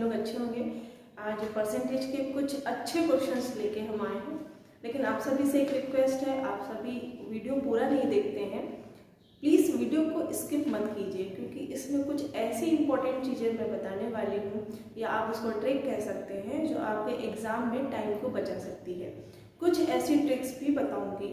लोग अच्छे होंगे। आज परसेंटेज के कुछ अच्छे क्वेश्चंस लेके हम आए हैं, लेकिन आप सभी से एक रिक्वेस्ट है, आप सभी वीडियो पूरा नहीं देखते हैं, प्लीज़ वीडियो को स्किप मत कीजिए, क्योंकि इसमें कुछ ऐसी इंपॉर्टेंट चीज़ें मैं बताने वाली हूँ, या आप उसको ट्रिक कह सकते हैं, जो आपके एग्ज़ाम में टाइम को बचा सकती है। कुछ ऐसी ट्रिक्स भी बताऊंगी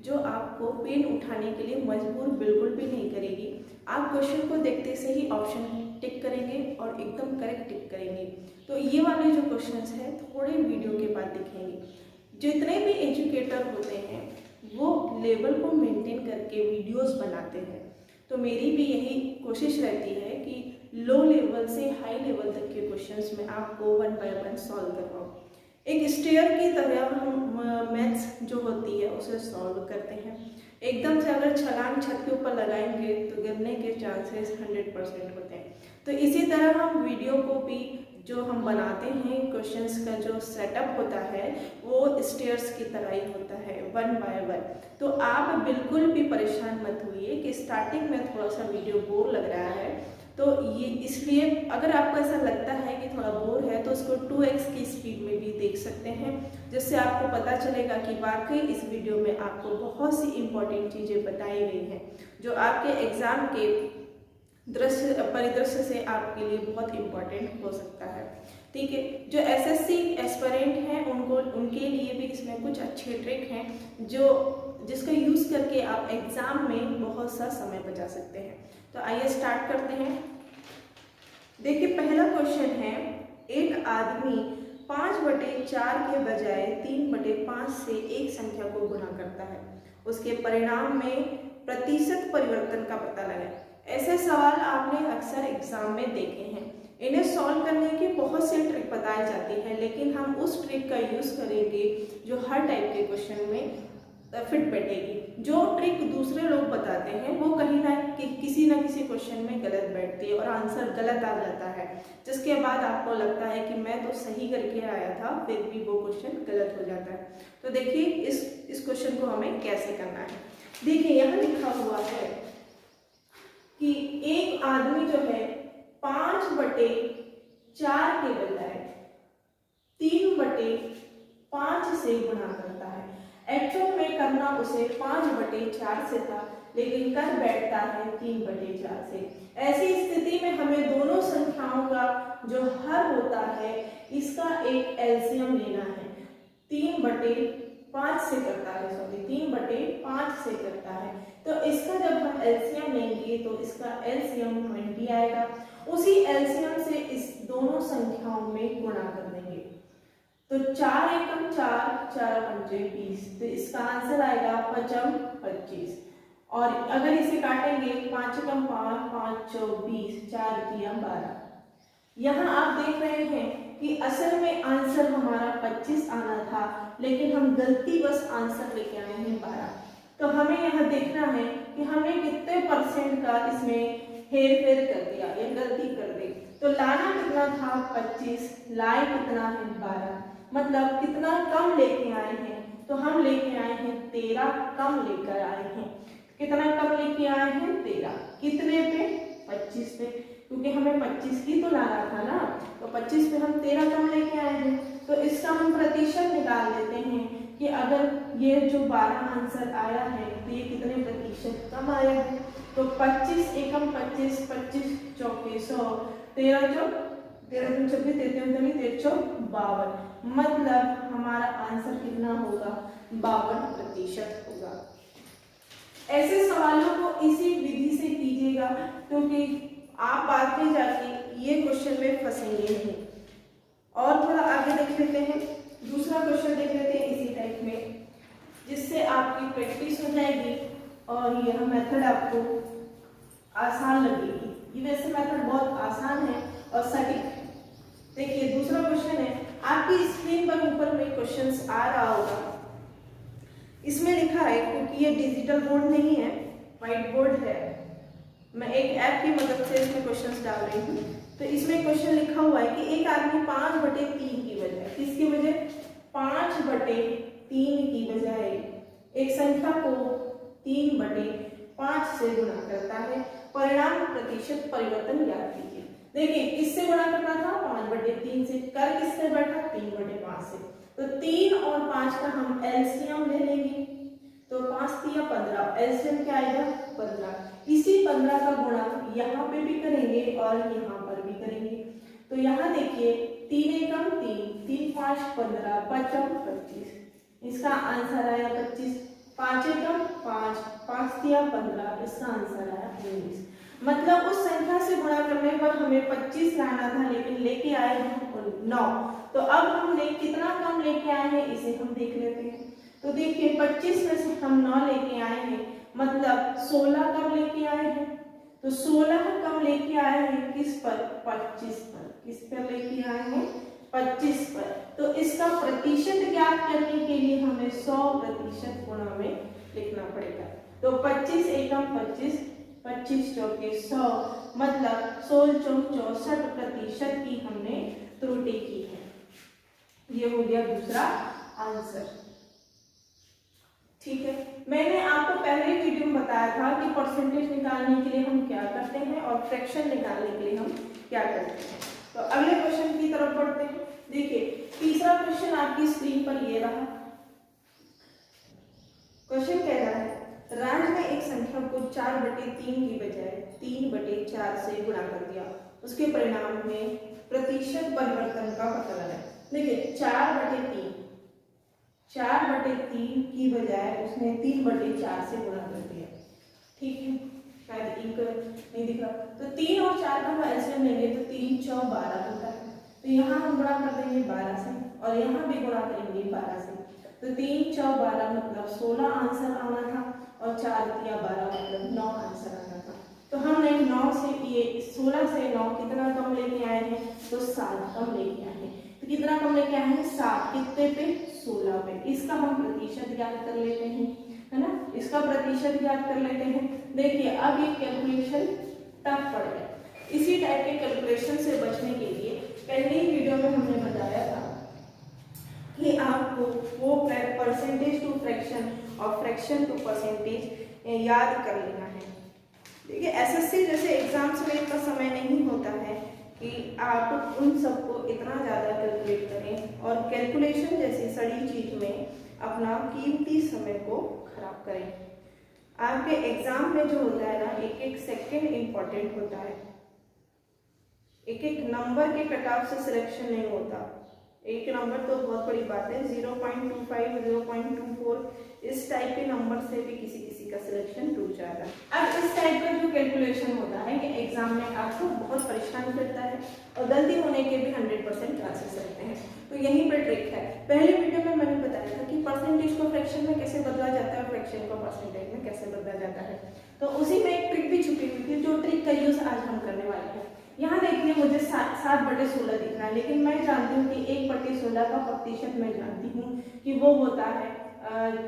जो आपको पेन उठाने के लिए मजबूर बिल्कुल भी नहीं करेगी। आप क्वेश्चन को देखते से ही ऑप्शन टिक करेंगे और एकदम करेक्ट टिक करेंगे। तो ये वाले जो क्वेश्चंस हैं थोड़े वीडियो के बाद दिखेंगे। जितने भी एजुकेटर होते हैं वो लेवल को मेंटेन करके वीडियोस बनाते हैं, तो मेरी भी यही कोशिश रहती है कि लो लेवल से हाई लेवल तक के क्वेश्चंस में आपको वन बाय वन सॉल्व करवाऊँ। एक स्टेयर की तरह हम मैथ्स जो होती है उसे सॉल्व करते हैं। एकदम से अगर छलांग छत के ऊपर लगाएंगे तो गिरने के चांसेस 100% होते हैं। तो इसी तरह हम वीडियो को भी जो हम बनाते हैं, क्वेश्चंस का जो सेटअप होता है वो स्टेयर्स की तरह ही होता है, वन बाय वन। तो आप बिल्कुल भी परेशान मत होइए कि स्टार्टिंग में थोड़ा सा वीडियो बोर लग रहा है, तो ये इसलिए अगर आपको ऐसा लगता है कि थोड़ा बोर है तो उसको 2x की स्पीड में भी देख सकते हैं, जिससे आपको पता चलेगा कि वाकई इस वीडियो में आपको बहुत सी इंपॉर्टेंट चीज़ें बताई गई हैं जो आपके एग्ज़ाम के परिदृश्य से आपके लिए बहुत इम्पोर्टेंट हो सकता है। ठीक है, जो एसएससी एस्पिरेंट हैं उनके लिए भी इसमें कुछ अच्छे ट्रिक हैं जिसका यूज़ करके आप एग्ज़ाम में बहुत सा समय बचा सकते हैं। तो आइए स्टार्ट करते हैं। देखिए, पहला क्वेश्चन है, एक आदमी 5/4 के बजाय 3/5 से एक संख्या को गुणा करता है, उसके परिणाम में प्रतिशत परिवर्तन का पता लगाएं। ऐसे सवाल आपने अक्सर एग्जाम में देखे हैं। इन्हें सॉल्व करने की बहुत सी ट्रिक बताई जाती है, लेकिन हम उस ट्रिक का यूज़ करेंगे जो हर टाइप के क्वेश्चन में फिट बैठेगी। जो ट्रिक दूसरे लोग बताते हैं वो कहीं ना किसी ना किसी क्वेश्चन में गलत बैठती है और आंसर गलत आ जाता है, जिसके बाद आपको लगता है कि मैं तो सही करके आया था, फिर भी वो क्वेश्चन गलत हो जाता है। तो देखिए इस क्वेश्चन को हमें कैसे करना है। देखिए, यहाँ लिखा हुआ है कि एक आदमी जो है 5/4 के बजाय 3/5 से गुणा करता है। एक्चुअल में करना उसे 5/4 से था, लेकिन कर बैठता है 3/4 से। ऐसी स्थिति में हमें दोनों संख्याओं का जो हर होता है इसका एक एलसीएम लेना है। 3/5 से करता है, 3/5 से करता है, तो इसका जब हम एलसीएम लेंगे तो इसका एलसीएम 20 आएगा। उसी एलसीएम से इस दोनों संख्याओं में गुणा कर देंगे, तो 4 एकम 4, 4 पंचे 20, तो इसका आंसर आएगा 5×25। और अगर इसे काटेंगे 5 एकम 5, 5 चौ 20, 4 तिया 12। यहाँ आप देख रहे हैं कि असल में आंसर हमारा 25 आना था, लेकिन हम गलती बस आंसर लेके आए हैं 12। तो हमें यहाँ देखना है कि हमने कितने परसेंट का इसमें हेर फेर कर दिया या गलती कर दी। तो लाना कितना था 25, लाए कितना है 12, मतलब कितना कम लेके आए हैं, तो हम लेके आए हैं 13 कम लेकर आए हैं। कितना कम लेके आए हैं 13, कितने पे 25 पे, क्योंकि हमें 25 ही तो लाना था ना, तो 25 पे हम 13 कम लेके आए हैं। तो इसका हम प्रतिशत निकाल देते हैं कि अगर ये जो 12 आंसर आया है तो ये कितने प्रतिशत कम आया है। तो 25 एकम 25, 25 चौके 100, 13 चौक 13 26, 13 चौक 52, मतलब हमारा आंसर कितना होगा 52% होगा। ऐसे सवालों को इसी विधि से कीजिएगा, क्योंकि आप बाद में जाके ये क्वेश्चन में फंसेंगे नहीं। और थोड़ा आगे देख लेते हैं, दूसरा क्वेश्चन देख लेते हैं इसी टाइप में, जिससे आपकी प्रैक्टिस हो जाएगी और यह मेथड आपको आसान लगेगी। ये वैसे मेथड बहुत आसान है और सटीक है। देखिए, दूसरा क्वेश्चन है, आपकी स्क्रीन पर ऊपर में क्वेश्चंस आ रहा होगा। इसमें लिखा है, क्योंकि ये डिजिटल बोर्ड नहीं है, व्हाइट बोर्ड है, मैं एक ऐप की मदद से इसमें क्वेश्चंस डाल रही हूँ। तो इसमें क्वेश्चन लिखा हुआ है कि एक आदमी 5/3 की बजाय, किसकी बजाय 5/3 की बजाय एक संख्या को 3/5 से गुणा करता है, परिणाम प्रतिशत परिवर्तन ज्ञात कीजिए। देखिए किससे गुणा करना था, 5/3 से। कर किससे बैठा, 3/5 से। तो 3 और 5 का हम एलसीएम ले लेंगे, तो 5 तिया 15, एलसीएम क्या आएगा 15। इसी 15 का गुणा यहाँ पे भी करेंगे और यहाँ पर भी करेंगे। तो यहाँ देखिए 3 एकम 3, 3 5 15, 5 25, इसका आंसर आया 25। 5 एकम 5, 5 तिया 15, इसका आंसर आया 19। मतलब उस संख्या से गुणा करने पर हमें 25 लाना था, लेकिन लेके आए हम 9। तो अब हमने कितना कम लेके आए हैं इसे हम देख लेते हैं। तो देखिए 25 में से हम 9 लेके आए हैं, मतलब 16 कम लेके आए हैं। तो 16 कम लेके आए हैं किस पर, 25 पर। किस पर लेके आए हैं, 25 पर। तो इसका प्रतिशत ज्ञात करने के लिए हमें 100% गुणा में लिखना पड़ेगा। तो 25 एकम 25, 25 चौके 100, मतलब 16 चौक 64% की हमने त्रुटि की है। ये हो गया दूसरा आंसर। ठीक है, मैंने आपको पहले वीडियो में बताया था कि परसेंटेज निकालने के लिए हम क्या करते हैं और फ्रैक्शन निकालने के लिए हम क्या करते हैं। तो अगले क्वेश्चन की तरफ बढ़ते हैं। देखिए तीसरा क्वेश्चन आपकी स्क्रीन पर ये रहा। क्वेश्चन कह रहा है राज ने एक संख्या को 4/3 की बजाय 3/4 से गुणा कर दिया, उसके परिणाम में प्रतिशत परिवर्तन का पता लगाएं। देखिए 4/3 की बजाय उसने 3/4 से गुणा कर दिया। ठीक है, शायद इंक नहीं दिख रहा। तो 3 और 4 का हम एलसीएम लेंगे तो 3 चौ 12 होता है। तो यहाँ हम गुणा कर देंगे 12 से और यहाँ भी गुणा करेंगे 12 से। तो 3 चौ 12 मतलब 16 आंसर आना था और 4 तिया 12 मतलब 9 आंसर आना था। तो हमने 9 से ये 16 से 9 कितना कम लेके आए हैं, तो 7 कम लेके आए हैं। तो कितना कम लेके आए हैं, 7 कितने पे, 16 पे। इसका हम प्रतिशत ज्ञात कर लेते हैं, है ना, इसका प्रतिशत ज्ञात कर लेते हैं। देखिए अब ये कैलकुलेशन टफ पड़ गया। इसी टाइप के कैलकुलेशन से बचने के लिए पहले ही वीडियो में हमने बताया था कि आपको वो परसेंटेज टू फ्रैक्शन और फ्रैक्शन टू परसेंटेज याद कर लेना है। देखिए एसएससी जैसे एग्जाम्स में इतना समय नहीं होता है कि आप उन सबको इतना ज़्यादा कैलकुलेट करें और कैलकुलेशन जैसी सड़ी चीज में अपना कीमती समय को खराब करें। आपके एग्जाम में जो होता है ना, एक एक सेकंड इम्पोर्टेंट होता है, एक एक नंबर के कटऑफ से सिलेक्शन नहीं होता। एक नंबर तो बहुत बड़ी बात है, 0.25, 0.24 इस टाइप के नंबर से भी किसी किसी का सिलेक्शन टूट जाएगा। अब इस टाइप का जो कैलकुलेशन होता है कि एग्जाम में आपको बहुत परेशान करता है और गलती होने के भी 100% चांसेस रहते हैं। तो यहीं पर ट्रिक है। पहले वीडियो में मैंने बताया था कि परसेंटेज को फ्रैक्शन में कैसे बदला जाता है और फ्रैक्शन को परसेंटेज में कैसे बदला जाता है। तो उसी में एक ट्रिक भी छुपी हुई थी, जो ट्रिक का यूज आज हम करने वाले हैं। यहाँ देखिए मुझे 7/16 दिख रहा है, लेकिन मैं जानती हूँ कि 1/16 का प्रतिशत मैं जानती हूँ कि वो होता है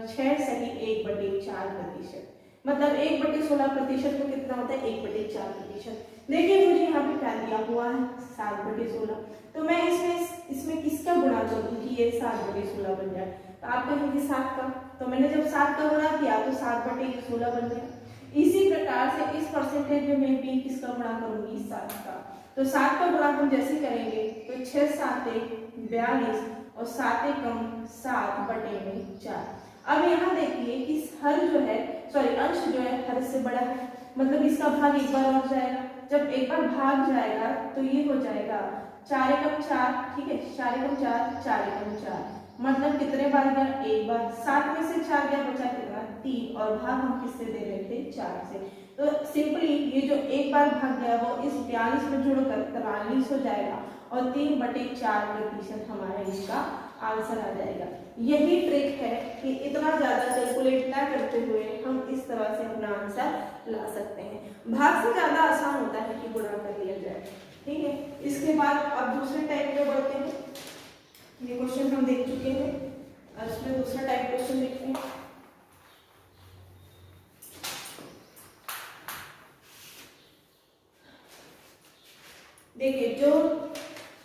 6 सही 1/4%। मतलब 1/16% में कितना होता है, 1/4%। देखिए मुझे यहाँ पे क्या दिया हुआ है, 7/16। तो मैं इसमें किसका गुणा करूँ कि ये 7/16 बन जाए। तो आप कहेंगे 7 का, तो मैंने जब 7 का गुणा किया तो 7/16 बन गया। इसी प्रकार से इस परसेंटेज में भी किसका गुणा करूंगी, 7 का। तो 7 का गुणा हम जैसे करेंगे तो 6 7 42 और 7 कम 7/4। अब यहाँ देखिए कि हर जो है अंश जो है हर से बड़ा है, मतलब इसका भाग एक बार और जाएगा। जब एक बार भाग जाएगा तो ये हो जाएगा 4 एकम 4, ठीक है, 4 एकम 4, 4 एकम 4, मतलब कितने बार गया, एक बार। 7 में से 4 गया, बचा कितना, 3, और भाग हम किससे दे रहे थे, 4 से। तो सिंपली ये जो एक बार भाग गया वो इस 42 में जुड़कर 43 हो जाएगा और 3/4% हमारा इसका आंसर आ जाएगा। यही ट्रिक है कि इतना ज्यादा कैलकुलेट ना करते हुए हम इस तरह से अपना आंसर ला सकते हैं। भाग से ज्यादा आसान होता है कि गुणा कर लिया जाए। ठीक है, इसके बाद अब दूसरे टाइप में बढ़ते हैं। ये क्वेश्चन हम देख चुके हैं और इसमें दूसरा टाइप क्वेश्चन देखते हैं। देखिए जो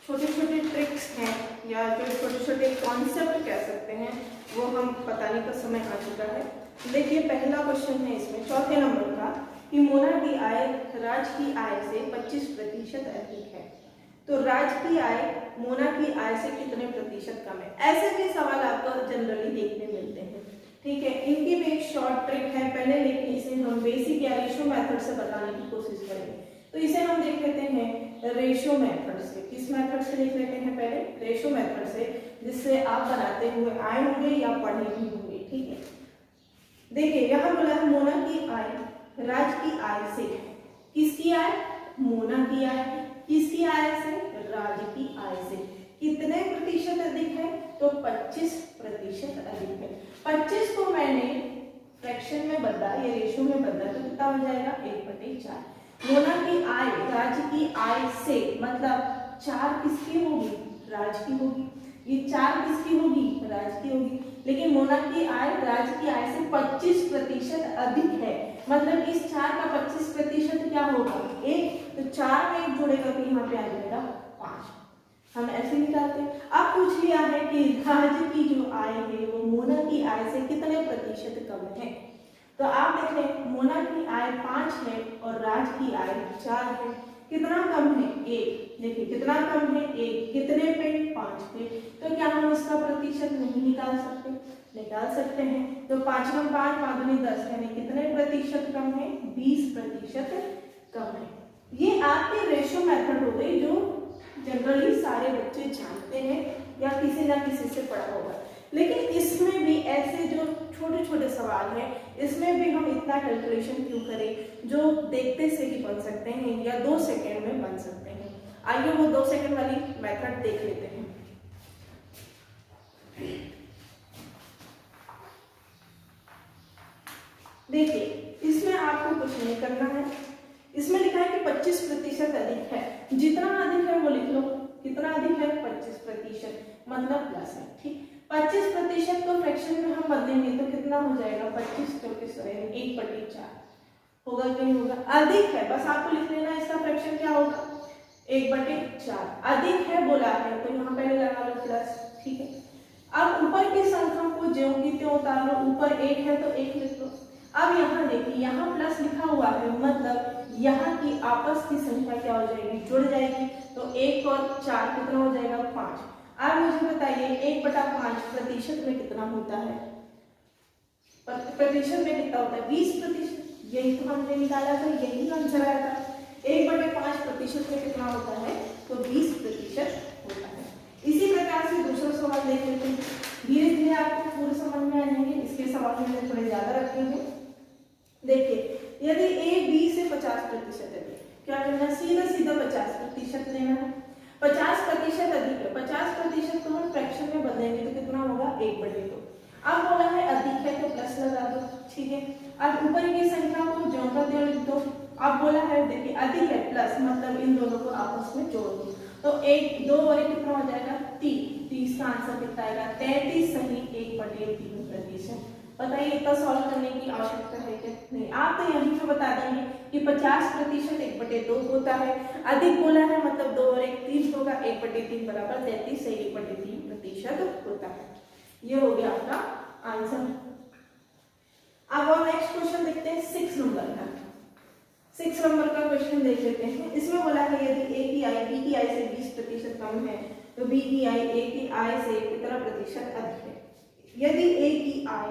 छोटे छोटे ट्रिक्स हैं या जो छोटे छोटे कॉन्सेप्ट कह सकते हैं वो हम बताने का समय आ चुका है। देखिए पहला क्वेश्चन है इसमें, चौथे नंबर का, कि मोना की आय राज की आय से 25% अधिक है, तो राज की आय मोना की आय से कितने प्रतिशत कम है। ऐसे भी सवाल आपको जनरली देखने मिलते हैं, ठीक है। इनकी भी एक शॉर्ट ट्रिक है पहले, लेकिन इसे हम बेसिक या रेशो मेथड से बताने की कोशिश करेंगे। तो इसे हम देख लेते हैं रेशो मेथड से। किस मेथड से देख लेते हैं पहले? रेशो मेथड से, जिससे आप बनाते हुए आए होंगे या पढ़े भी होंगे, ठीक है। देखिए यहाँ बोला है मोना की आय राज की आय से, किसकी आय? मोना की आय। किसकी आय से? राज की आय से कितने प्रतिशत अधिक है? तो 25% अधिक है। 25 को मैंने फ्रैक्शन में बदला, ये रेशो में बदला, तो कितना हो जाएगा? 1/4। मोना की आय राज की आय से, मतलब 4 किसकी होगी? राज की होगी। ये 4 किसकी होगी? राज की होगी। लेकिन मोना की आय राज की आय से 25% अधिक है, मतलब इस 4 का 25% क्या होगा? 1। तो 4 में 1 जोड़ेगा तो यहाँ पे आ जाएगा 5। हम ऐसे निकालते हैं। अब पूछ लिया है कि राज की जो आय है वो मोना की आय से कितने प्रतिशत कम है। तो आप देखें मोना की आय 5 है और राज की आय 4 है। कितना कम है? 1। देखिए कितना कम है? 1। कितने पे? 5 पे। तो क्या हम इसका प्रतिशत नहीं निकाल सकते? निकाल सकते हैं। तो 5 में 5, 5 दूनी 10, यानी कितने प्रतिशत कम है? 20% कम है। ये आपकी रेशो मेथड हो गई जो जनरली सारे बच्चे जानते हैं या किसी ना किसी से पढ़ा होगा। लेकिन इसमें भी ऐसे जो छोटे छोटे सवाल हैं, इसमें भी हम इतना कैलकुलेशन क्यों करें, जो देखते से ही बन सकते हैं या 2 सेकेंड में बन सकते हैं। आइए वो 2 सेकेंड वाली मेथड देख लेते हैं। देखिए इसमें आपको कुछ नहीं करना है। इसमें लिखा है कि 25% अधिक है। जितना अधिक है वो लिख लो। कितना अधिक है? 25%, मतलब प्लस है, ठीक। 25% को फ्रैक्शन में हम बदलेंगे तो कितना हो जाएगा? 25 24 1/4 होगा कि नहीं होगा? अधिक है, बस आपको लिख लेना इसका फ्रैक्शन क्या होगा? 1/4। अधिक है बोला है तो यहाँ पहले लगा लो प्लस, ठीक है। अब ऊपर की संख्या को ज्यों की त्यों उतार लो। ऊपर 1 है तो 1 लिख लो। अब यहाँ देखिए यहाँ प्लस लिखा हुआ है, मतलब यहाँ की आपस की संख्या क्या हो जाएगी? जुड़ जाएगी। तो 1 और 4 कितना हो जाएगा? 5। अब मुझे बताइए 1/5 प्रतिशत में कितना होता है? प्रतिशत में कितना होता है? 20%। यही तो हमने निकाला था, यही आंसर आया था। 1/5 प्रतिशत में कितना होता है? तो 20% होता है। इसी प्रकार से दूसरा सवाल देख लेते हैं। धीरे धीरे आपको पूरे समझ में आ जाएंगे, इसके सवाल मैंने थोड़े ज्यादा रखे हैं। देखिए यदि a b से 50% है, क्या करना? सीधा सीधा 50% लेना है। 50% अधिक है, 50% को हम फ्रैक्शन में बदलेंगे तो कितना होगा? 1/2। अब बोला है अधिक है तो प्लस लगा दो, ठीक है। अब ऊपर की संख्या को ज्यों का त्यों लिख दो। अब बोला है देखिए अधिक है प्लस, मतलब इन दोनों को आपस में जोड़ दो। तो 1 2 और 1 कितना हो जाएगा? 3। 30 का आंसर कितना आएगा? 33 सही 1/3%। बताइए इतना सॉल्व करने की आवश्यकता है क्या? नहीं। आप तो यहीं पे बता देंगे कि 50% 1/2 होता है। अधिक बोला है मतलब 2 और 1 3 होगा। 1/3 बराबर 33 सही 1/3% होता है। ये हो गया आपका आंसर। अब और नेक्स्ट क्वेश्चन देखते हैं 6 नंबर का। 6 नंबर का क्वेश्चन देख लेते हैं। इसमें बोला है यदि a की आय b की आय से 20% कम है तो b की आय a की आय से कितना प्रतिशत अधिक है। यदि a की आय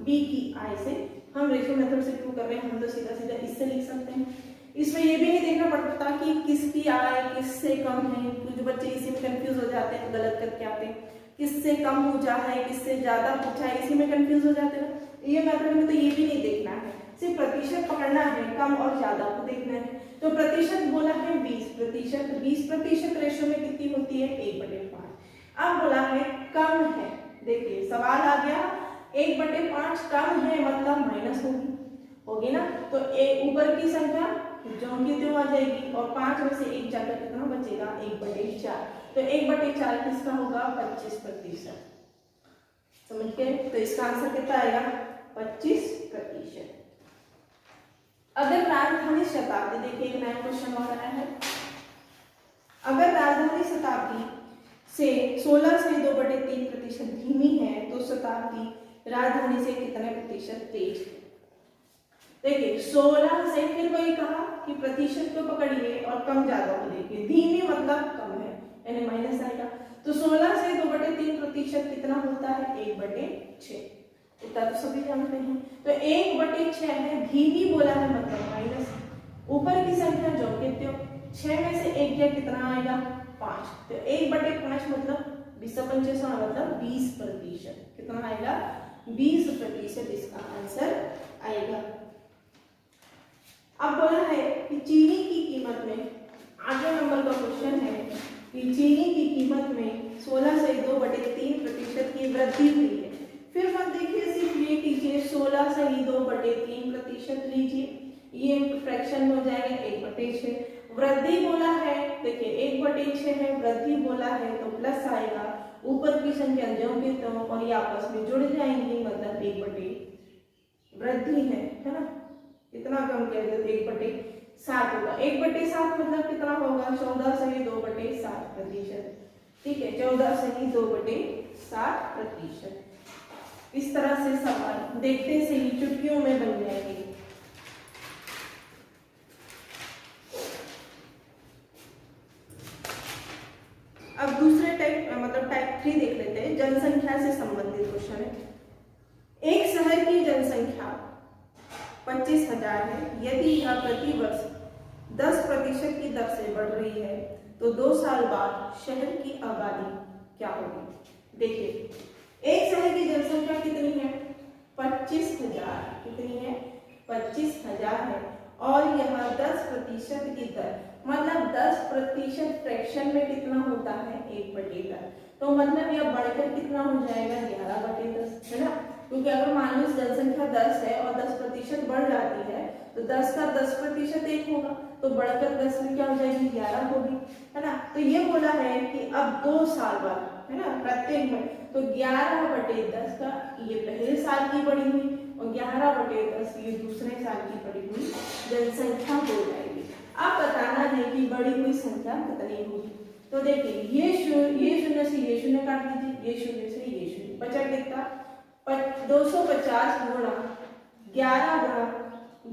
b की आय से, हम रेशियो मेथड से प्रूव कर रहे हैं, हम तो सीधा सीधा इससे लिख सकते हैं। इसमें ये भी नहीं देखना पड़ता कि किसकी आय किससे कम है। कुछ बच्चे इसी में कंफ्यूज हो जाते हैं, गलत करके आते हैं। किससे कम पूछा है, किससे ज्यादा पूछा है, इसी में कंफ्यूज हो जाते हैं। ये मेथड में तो ये भी नहीं देखना है, सिर्फ प्रतिशत पकड़ना है, कम और ज्यादा को देखना है। तो प्रतिशत बोला है 20%। 20% रेशियो में कितनी होती है? 1/5। अब बोला है कम है। देखिए सवाल आ गया 1/5 कम है मतलब माइनस होगी ना। तो ऊपर की संख्या ज्यों की त्यों आ जाएगी और 5 में से 1 जाकर कितना बचेगा? 1/4। तो 1/4 किसका होगा? 25%। समझ गए? तो इसका आंसर कितना आएगा? 25%। अगर राजधानी शताब्दी, देखिए एक नया क्वेश्चन और आया है। अगर राजधानी शताब्दी से 16 से 2/3% धीमी है तो शताब्दी राजधानी से कितने प्रतिशत तेज है? देखिए 16 से फिर वही कहा कि प्रतिशत को पकड़िए और कम ज्यादा को देखिए, धीमी मतलब कम है यानी माइनस आएगा। तो 16 से 2/3 प्रतिशत कितना होता है 1/6, इतना तो सभी जानते हैं। तो 1/6 है, धीमी बोला है मतलब माइनस, ऊपर की संख्या जो कहते हो 6 में से 1 गया कितना आएगा 5, तो 1/5 मतलब 20/5 मतलब 20%, कितना आएगा 20% इसका आंसर आएगा। अब बोला है कि चीनी की कीमत में, 8वें नंबर का क्वेश्चन है कि चीनी की कीमत में 16 से 2/3% की वृद्धि हुई है। फिर मत देखिए, सिर्फ ये कीजिए 16 से ही 2/3% लीजिए, ये फ्रैक्शन हो जाएगा 1/6। वृद्धि बोला है, देखिए 1/6 है, वृद्धि बोला है तो प्लस आएगा, ऊपर की संख्या जो के तो और ये आपस में जुड़ जाएंगी मतलब 1/, वृद्धि है ना, कितना कम किया जाए 1/7 होगा। 1/7 मतलब कितना होगा 14 से ही 2/7%, ठीक है 14 से ही 2/7%। इस तरह से सवाल देखते से ही चुटकियों में बन जाएंगे। अब दूसरे टाइप मतलब टाइप 3 देख लेते हैं, जनसंख्या से संबंधित क्वेश्चन है। एक शहर की जनसंख्या 25,000 है, यदि यह प्रति वर्ष 10% की दर से बढ़ रही है तो 2 साल बाद शहर की आबादी क्या होगी। देखिए एक शहर की जनसंख्या कितनी है 25,000, कितनी है 25,000 है, और यह 10% की दर मतलब 10% फ्रैक्शन में कितना होता है 1/10, तो मतलब यह बढ़कर कितना हो जाएगा 11/10 है ना, क्योंकि अगर मान लो जनसंख्या 10 है और 10% बढ़ जाती है तो 10 का 10% 1 होगा, तो बढ़कर 10 में क्या हो जाएगी 11 होगी, है ना। तो ये बोला है कि अब 2 साल बाद है ना प्रत्येक में, तो 11/10 का ये पहले साल की बढ़ी हुई और 11/10 ये दूसरे साल की बढ़ी हुई जनसंख्या हो जाएगी। अब बताना है कि बढ़ी हुई संख्या कितनी होगी। तो देखिए ये शून्य से ये शून्य काट दीजिए, ये शून्य से ये शून्य, बचा कितना 250 गुणा 11 गुणा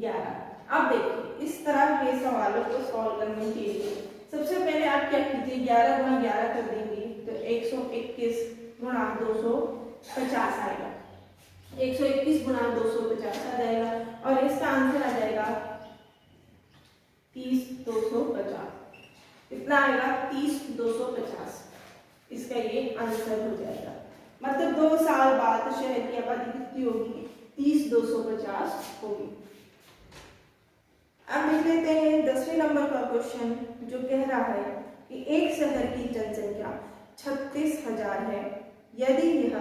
11। अब देखिए इस तरह के सवालों को सॉल्व करने के लिए सबसे पहले आप क्या कीजिए 11 गुणा 11 कर देंगे तो 121 गुणा 250 आएगा, 121 गुणा 250 आ जाएगा और इसका आंसर आ जाएगा 30,250, कितना आएगा 30,250, इसका ये आंसर हो जाएगा। मतलब 2 साल बाद शहर की आबादी कितनी होगी 30,250 होगी। अब देख लेते हैं 10वें नंबर का क्वेश्चन जो कह रहा है कि एक शहर की जनसंख्या 36,000 है, यदि यह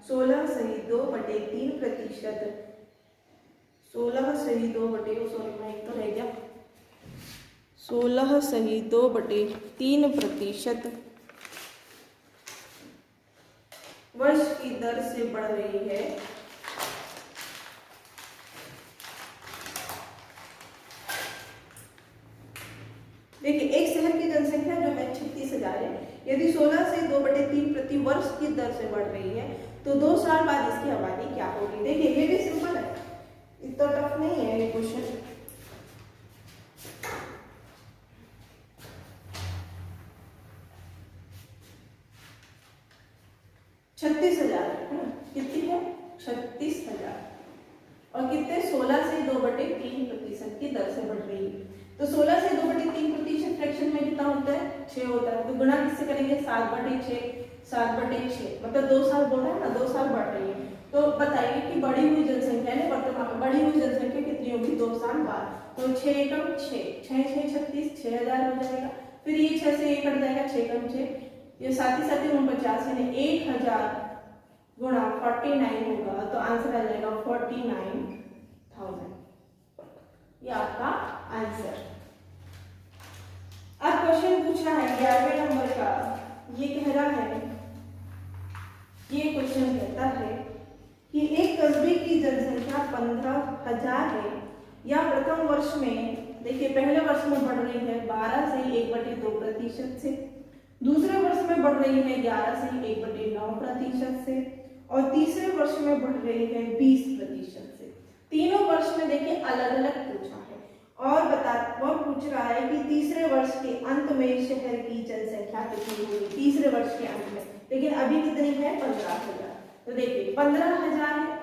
16 से 2/3%, 16 से 2/3% वर्ष की दर से बढ़ रही है देखिए एक शहर की जनसंख्या जो है 36,000 है, यदि 16 से 2/3 प्रति वर्ष की दर से बढ़ रही है तो 2 साल बाद इसकी आबादी क्या होगी। देखिए ये भी सिंपल है, इतना टफ नहीं है ये क्वेश्चन। कितनी है 36,000 और कितने 16 से 2/3% की दर से बढ़ रही है, तो 16 से 2/3% फ्रैक्शन में कितना होता है 6 होता है, तो गुणा किससे करेंगे 7/6, 7/6 मतलब 2 साल बोल रहा है ना 2 साल बढ़ रही है। तो बताइए कि बढ़ी हुई जनसंख्या है वर्तमान में, बढ़ी हुई जनसंख्या कितनी होगी 2 साल बाद, तो 6 एकम 6 6 6 36 6,000 हो जाएगा, फिर ये 6 से 1 कट जाएगा 6 कम 6, ये साथ ही 49 यानी 1,000 गुणा 49 होगा तो आंसर आ जाएगा 49,000, ये आपका आंसर। अब क्वेश्चन पूछना है 11वें नंबर का, ये कह रहा है, ये क्वेश्चन कहता है कि एक कस्बे की जनसंख्या 15,000 है या प्रथम वर्ष में, देखिए पहले वर्ष में बढ़ रही है 12 से 1/2% से, दूसरे वर्ष में बढ़ रही है 11 से 1/9% से और तीसरे वर्ष में बढ़ रही है 20% से। तीनों वर्ष में देखिए अलग अलग पूछा है और वो पूछ रहा है कि तीसरे वर्ष के अंत में शहर की जनसंख्या कितनी होगी, तीसरे वर्ष के अंत में। लेकिन अभी कितनी है, 15,000। तो देखिए 15,000 है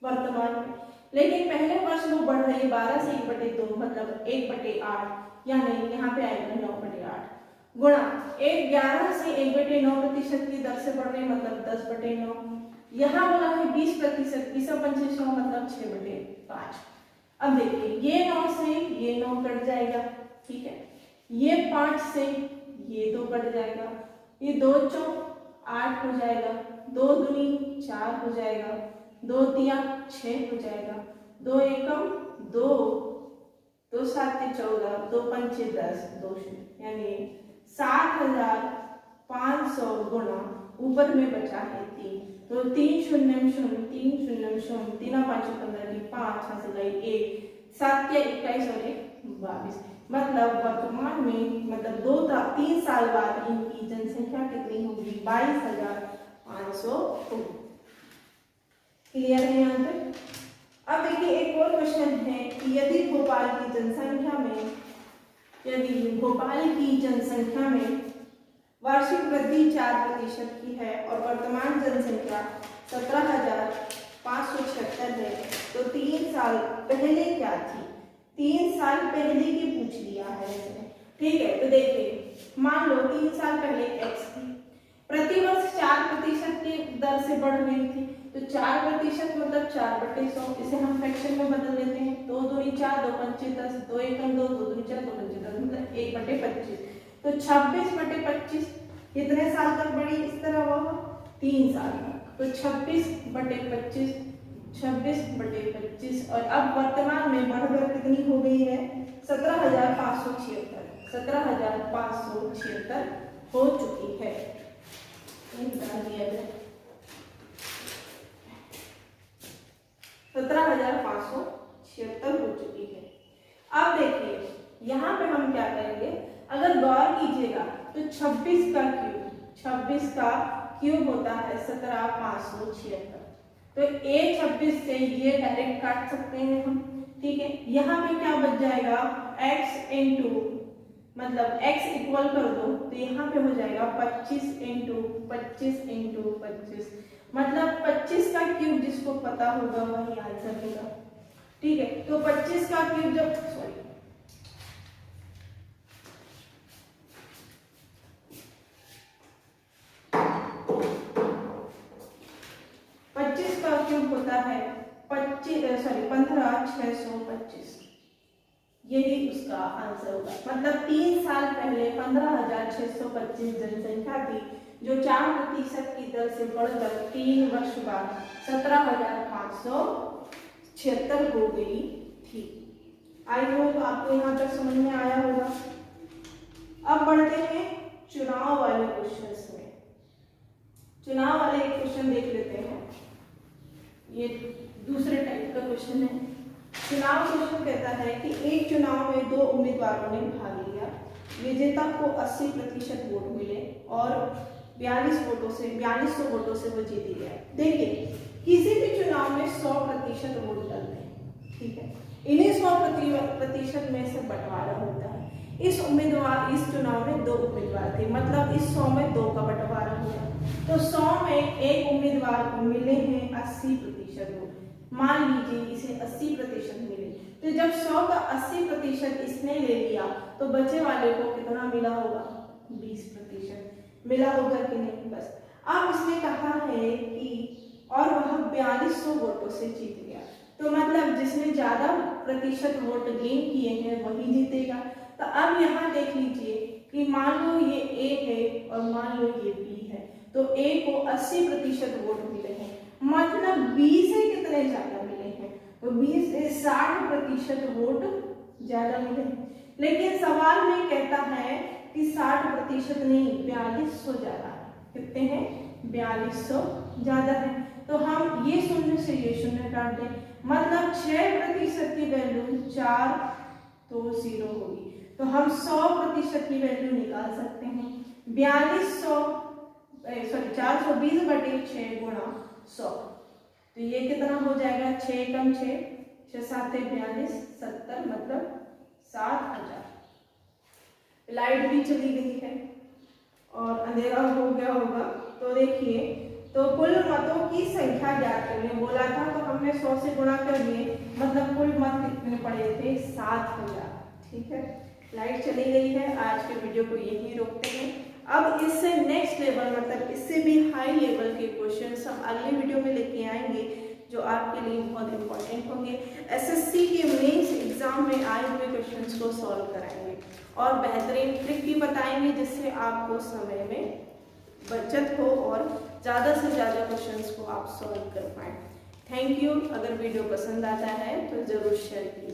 वर्तमान में, लेकिन पहले वर्ष वो बढ़ रही है 12 से 1/2 मतलब 1/8, या नहीं यहाँ पे आएगा 9/8 गुणा 11 से 1/9% की दर से बढ़ रही मतलब 10/9। यहाँ बोला है 20%, 20/5 मतलब 6/5। अब देखिए ये 9 से ये 9 कट जाएगा, ठीक है, ये 5 से ये 2 कट जाएगा, ये 2 चौक 8 हो जाएगा, 2 दूनी 4 हो जाएगा, 2 तिया 6 हो जाएगा, 2 एकम 2, 2 सात 14, 2 पंचे 10, 2 शून्य यानी 7,500 गुणा ऊपर में बचा है 3, तो 3 शून्य 0, 3 शून्य 0, 3 5 15 की 5 हासिल आई 1, 7 के 21 और 1 22। मतलब वर्तमान में मतलब 3 साल बाद इनकी जनसंख्या कितनी होगी, 22,500 होगी। क्लियर है यहाँ तक? अब देखिए एक और क्वेश्चन है कि यदि भोपाल की जनसंख्या में वार्षिक वृद्धि 4% की है और वर्तमान जनसंख्या 17,576 है, तो 3 साल पहले क्या थी? 3 साल पहले की पूछ लिया है इसने, ठीक है। तो देखिए मान लो 3 साल पहले x थी, प्रतिवर्ष 4% की दर से बढ़ रही थी, तो 4% मतलब 4/100, इसे हम फ्रैक्शन में बदल देते हैं, 2 दूनी 4, 2 पंचे 10, 2 एकम 2, 2 दूनी 4, 2 पंचे 10 मतलब 1/25, तो 26/25 कितने साल तक बढ़ी इस तरह वह 3 साल तक, तो 26/25 26/25 और अब वर्तमान में बढ़कर कितनी हो गई है 17,576, 17,576 हो चुकी है। 17,576 हो चुकी है। अब देखिए यहाँ पे हम क्या करेंगे, अगर गौर कीजिएगा तो 26 का क्यूब होता है 17,576, तो a 26 से ये डायरेक्ट काट सकते हैं हम, ठीक है। यहाँ पे क्या बच जाएगा x इंटू मतलब x इक्वल कर दो तो यहाँ पे हो जाएगा 25 इंटू 25 मतलब 25 का क्यूब जिसको पता होगा वही आंसर होगा, ठीक है। तो 25 का क्यूब जब 25 का क्यूब होता है 15,625, यही उसका आंसर होगा। मतलब 3 साल पहले 15,625 जनसंख्या थी जो 4% की दर से बढ़कर 3 वर्ष बाद 17,576 हो गई थी। आई होप आपको यहाँ तक समझ में आया होगा। अब बढ़ते हैं चुनाव वाले क्वेश्चंस में। चुनाव वाले एक क्वेश्चन देख लेते हैं, ये दूसरे टाइप का क्वेश्चन है। चुनाव क्वेश्चन कहता है कि एक चुनाव में 2 उम्मीदवारों ने भाग लिया, विजेता को 80% वोट मिले और 4200 वोटों से वो जीत गया। देखिए किसी भी चुनाव में 100% वोट डालते हैं, ठीक है, इन्हीं 100% में से बंटवारा होता है। इस चुनाव में 2 उम्मीदवार थे, मतलब इस 100 में 2 का बंटवारा हुआ, तो 100 में एक उम्मीदवार को मिले हैं 80% वोट। मान लीजिए इसे 80% मिले, तो जब 100 का 80% इसने ले लिया तो बचे वाले को कितना मिला होगा, 20% मिला होगा कि नहीं। बस अब इसने कहा है कि और वह 4200 वोटों से जीत गया, तो मतलब जिसने ज्यादा प्रतिशत वोट गेन किए हैं वही जीतेगा। तो अब यहाँ देख लीजिए कि मान लो ये A है और मान लो ये B है, तो A को 80% वोट मिले हैं, मतलब B से कितने ज्यादा मिले हैं, तो B से 60% वोट ज्यादा मिले हैं। लेकिन सवाल में कहता है कि 60% नहीं 4200 ज्यादा है। कितने हैं, 4200 ज्यादा है। तो हम ये शून्य से ये शून्य काट दें, मतलब 6% की वैल्यू 4 तो 0 होगी, तो हम 100% की वैल्यू निकाल सकते हैं। 420/6 गुणा 100, तो ये कितना हो जाएगा 6 कम 6 6 7 42 70 मतलब 7000। लाइट भी चली गई है और अंधेरा हो गया होगा। तो देखिए, तो कुल मतों की संख्या ज्ञात करने बोला था, तो हमने 100 से गुणा कर दिए, मतलब कुल मत कितने पड़े थे? 7000। ठीक है, लाइट चली गई है। आज के वीडियो को यहीं रोकते हैं। अब इससे नेक्स्ट लेवल, मतलब इससे भी हाई लेवल के क्वेश्चंस हम अगले वीडियो में लेके आएंगे, जो आपके लिए बहुत इंपॉर्टेंट होंगे। एसएससी के मेंस एग्जाम में आए हुए क्वेश्चंस को सॉल्व कराएंगे और बेहतरीन ट्रिक भी बताएंगे, जिससे आपको समय में बचत हो और ज़्यादा से ज़्यादा क्वेश्चंस को आप सॉल्व कर पाएँ। Thank you. अगर वीडियो पसंद आता है तो ज़रूर शेयर कीजिए।